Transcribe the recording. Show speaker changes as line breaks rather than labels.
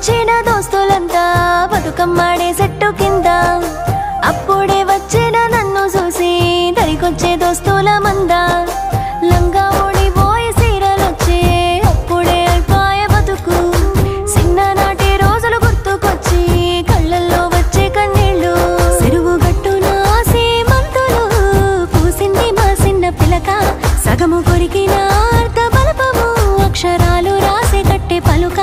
వచ్చిన దోస్తులంతా బతుకమ్మాడే చెట్టు కింద అప్పుడే వచ్చిన నన్ను చూసి దరికొచ్చే దోస్తుల మంద లంగా ఓడిపోయి సీరలొచ్చే అప్పుడే అయిపోయే బతుకు చిన్ననాటి రోజులు గుర్తుకొచ్చి కళ్ళల్లో వచ్చే కన్నీళ్ళు చెరువు గట్టున సీమంతులు పూసింది మా చిన్న పిలక సగము కొరికిన అర్ధ బలపము అక్షరాలు రాసే కట్టే పలుక